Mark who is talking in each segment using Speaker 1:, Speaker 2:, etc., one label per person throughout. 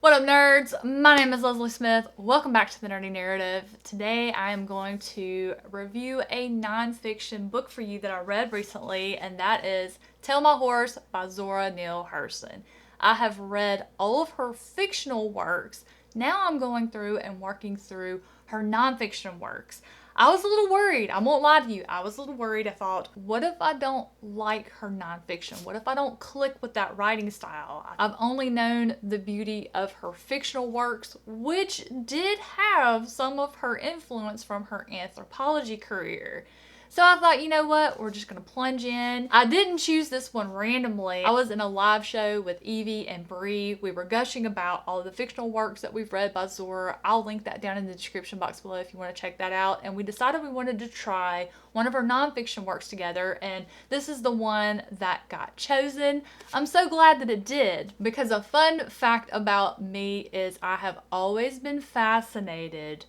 Speaker 1: What up, nerds? My name is Leslie Smith. Welcome back to the Nerdy Narrative. Today I am going to review a nonfiction book for you that I read recently, and that is Tell My Horse by Zora Neale Hurston. I have read all of her fictional works. Now I'm going through and working through her nonfiction works. I was a little worried. I won't lie to you. I was a little worried. I thought, what if I don't like her nonfiction? What if I don't click with that writing style? I've only known the beauty of her fictional works, which did have some of her influence from her anthropology career. So I thought, you know what? We're just going to plunge in. I didn't choose this one randomly. I was in a live show with Evie and Bree. We were gushing about all of the fictional works that we've read by Zora. I'll link that down in the description box below if you want to check that out. And we decided we wanted to try one of her nonfiction works together, and this is the one that got chosen. I'm so glad that it did, because a fun fact about me is I have always been fascinated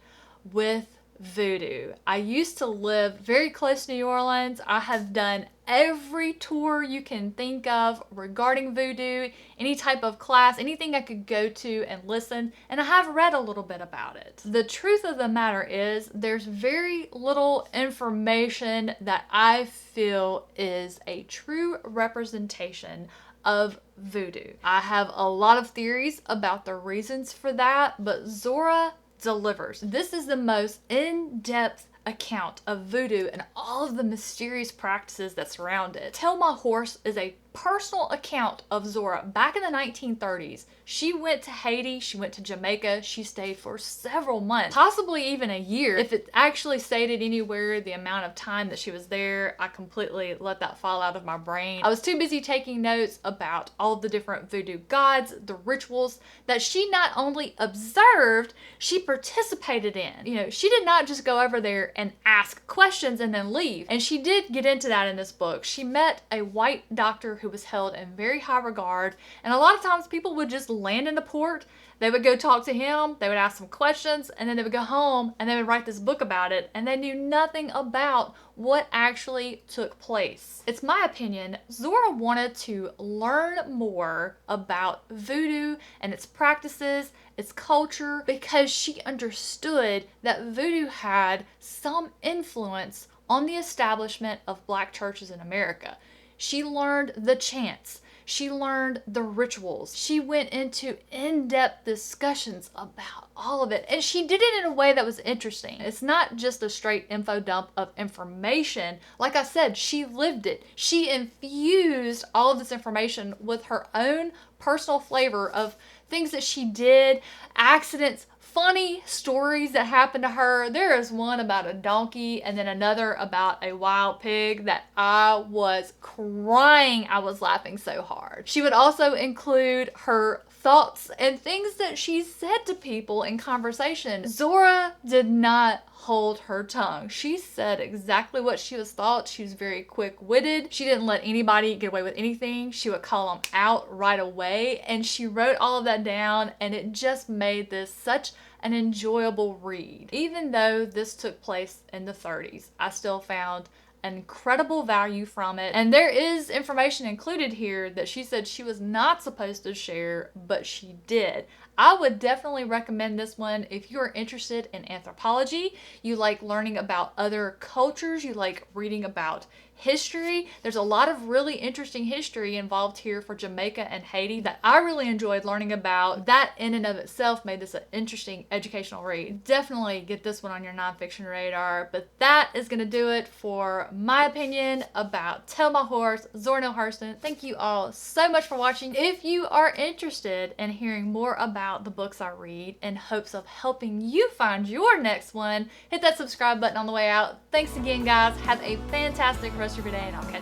Speaker 1: with Voodoo. I used to live very close to New Orleans. I have done every tour you can think of regarding Voodoo, any type of class, anything I could go to and listen, and I have read a little bit about it. The truth of the matter is there's very little information that I feel is a true representation of Voodoo. I have a lot of theories about the reasons for that, but Zora delivers. This is the most in-depth account of Voodoo and all of the mysterious practices that surround it. Tell My Horse is a personal account of Zora back in the 1930s. She went to Haiti, she went to Jamaica, she stayed for several months, possibly even a year. If it actually stated anywhere the amount of time that she was there, I completely let that fall out of my brain. I was too busy taking notes about all of the different Voodoo gods, the rituals that she not only observed, she participated in. You know, she did not just go over there and ask questions and then leave. And she did get into that in this book. She met a white doctor who was held in very high regard, and a lot of times people would just land in the port, they would go talk to him, they would ask some questions, and then they would go home and they would write this book about it, and they knew nothing about what actually took place. It's my opinion, Zora wanted to learn more about Voodoo and its practices, its culture, because she understood that Voodoo had some influence on the establishment of Black churches in America. She learned the chants. She learned the rituals. She went into in-depth discussions about all of it. And she did it in a way that was interesting. It's not just a straight info dump of information. Like I said, she lived it. She infused all of this information with her own personal flavor of things that she did, accidents, funny stories that happened to her. There is one about a donkey and then another about a wild pig that I was crying. I was laughing so hard. She would also include her thoughts and things that she said to people in conversation. Zora did not hold her tongue. She said exactly what she was thought. She was very quick-witted. She didn't let anybody get away with anything. She would call them out right away, and she wrote all of that down, and it just made this such an enjoyable read. Even though this took place in the 30s, I still found incredible value from it. And there is information included here that she said she was not supposed to share, but she did. I would definitely recommend this one if you're interested in anthropology, you like learning about other cultures, you like reading about history. There's a lot of really interesting history involved here for Jamaica and Haiti that I really enjoyed learning about. That in and of itself made this an interesting educational read. Definitely get this one on your nonfiction radar. But that is going to do it for my opinion about Tell My Horse, Zora Neale Hurston. Thank you all so much for watching. If you are interested in hearing more about the books I read in hopes of helping you find your next one, hit that subscribe button on the way out. Thanks again, guys. Have a fantastic rest of your day, and I'll catch you